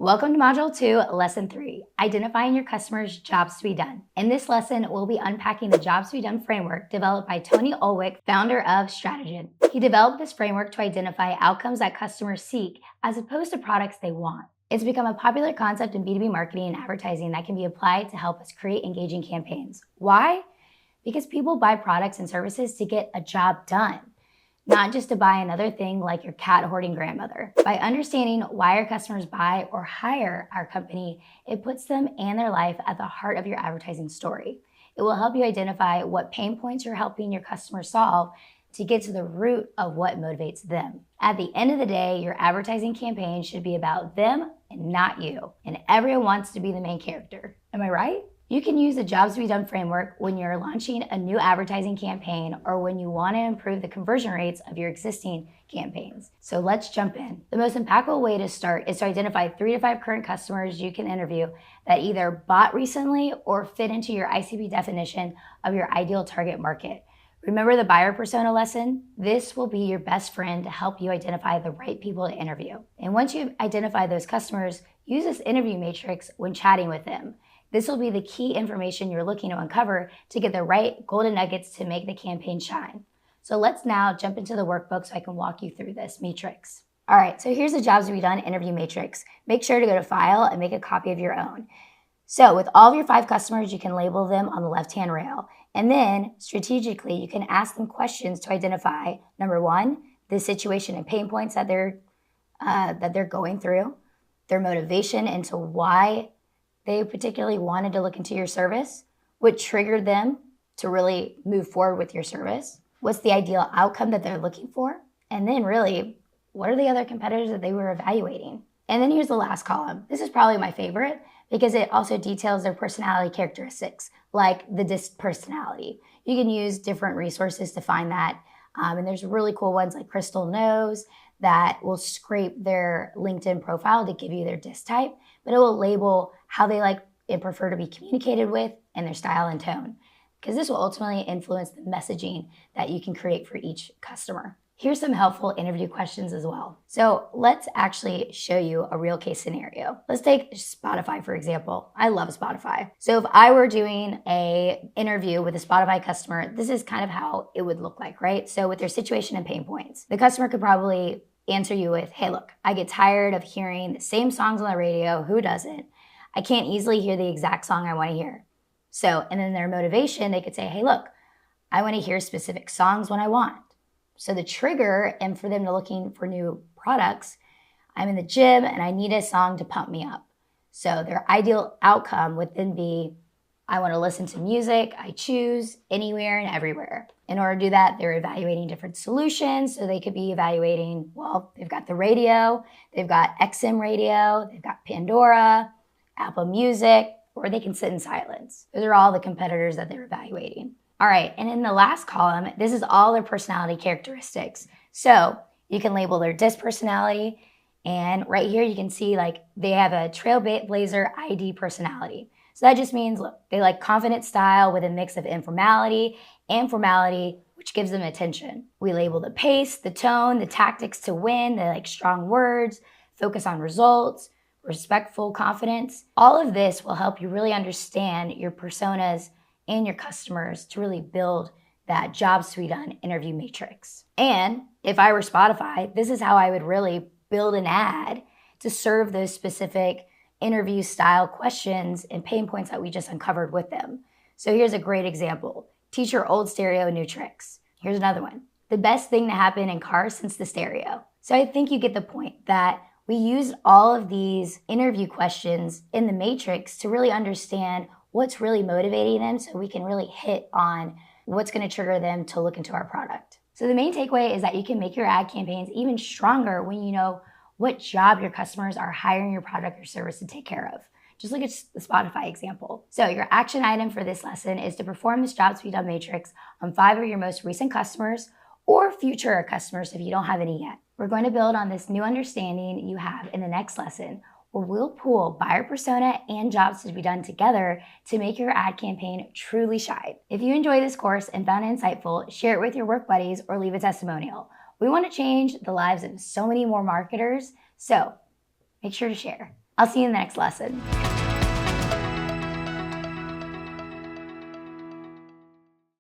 Welcome to Module 2, Lesson 3, Identifying Your Customers' Jobs to be Done. In this lesson, we'll be unpacking the Jobs to be Done framework developed by Tony Ulwick, founder of Stratogen. He developed this framework to identify outcomes that customers seek as opposed to products they want. It's become a popular concept in B2B marketing and advertising that can be applied to help us create engaging campaigns. Why? Because people buy products and services to get a job done, not just to buy another thing like your cat hoarding grandmother. By understanding why our customers buy or hire our company, it puts them and their life at the heart of your advertising story. It will help you identify what pain points you're helping your customers solve to get to the root of what motivates them. At the end of the day, your advertising campaign should be about them and not you. And everyone wants to be the main character. Am I right? You can use the Jobs to be Done framework when you're launching a new advertising campaign or when you want to improve the conversion rates of your existing campaigns. So let's jump in. The most impactful way to start is to identify 3 to 5 current customers you can interview that either bought recently or fit into your ICP definition of your ideal target market. Remember the buyer persona lesson? This will be your best friend to help you identify the right people to interview. And once you've identified those customers, use this interview matrix when chatting with them. This will be the key information you're looking to uncover to get the right golden nuggets to make the campaign shine. So let's now jump into the workbook so I can walk you through this matrix. All right, so here's the Jobs to be Done interview matrix. Make sure to go to File and make a copy of your own. So with all of your 5 customers, you can label them on the left-hand rail. And then strategically, you can ask them questions to identify, number 1, the situation and pain points that they're going through, their motivation into why they particularly wanted to look into your service, what triggered them to really move forward with your service, what's the ideal outcome that they're looking for, and then really, what are the other competitors that they were evaluating? And then here's the last column. This is probably my favorite because it also details their personality characteristics, like the DISC personality. You can use different resources to find that, and there's really cool ones like Crystal Knows that will scrape their LinkedIn profile to give you their DISC type, but it will label how they like and prefer to be communicated with and their style and tone, because this will ultimately influence the messaging that you can create for each customer. Here's some helpful interview questions as well. So let's actually show you a real case scenario. Let's take Spotify, for example. I love Spotify. So if I were doing an interview with a Spotify customer, this is kind of how it would look like, right? So with their situation and pain points, the customer could probably answer you with, hey, look, I get tired of hearing the same songs on the radio. Who doesn't? I can't easily hear the exact song I want to hear. So, and then their motivation, they could say, hey, look, I want to hear specific songs when I want. So the trigger, and for them to looking for new products, I'm in the gym and I need a song to pump me up. So their ideal outcome would then be, I want to listen to music, I choose anywhere and everywhere. In order to do that, they're evaluating different solutions. So they could be evaluating, well, they've got the radio, they've got XM radio, they've got Pandora, Apple Music, or they can sit in silence. Those are all the competitors that they're evaluating. All right, and in the last column, this is all their personality characteristics. So you can label their DISC personality, and right here you can see like they have a trailblazer ID personality. So that just means, look, they like confident style with a mix of informality and formality, which gives them attention. We label the pace, the tone, the tactics to win, they like strong words, focus on results, respectful confidence. All of this will help you really understand your personas and your customers to really build that Jobs to be Done interview matrix. And if I were Spotify, this is how I would really build an ad to serve those specific interview style questions and pain points that we just uncovered with them. So here's a great example. Teach your old stereo new tricks. Here's another one. The best thing to happen in cars since the stereo. So I think you get the point that we used all of these interview questions in the matrix to really understand what's really motivating them so we can really hit on what's going to trigger them to look into our product. So the main takeaway is that you can make your ad campaigns even stronger when you know what job your customers are hiring your product or service to take care of. Just look at the Spotify example. So your action item for this lesson is to perform this Jobs to be Done matrix on 5 of your most recent customers or future customers if you don't have any yet. We're going to build on this new understanding you have in the next lesson, where we'll pool buyer persona and jobs to be done together to make your ad campaign truly shine. If you enjoy this course and found it insightful, share it with your work buddies or leave a testimonial. We want to change the lives of so many more marketers, so make sure to share. I'll see you in the next lesson.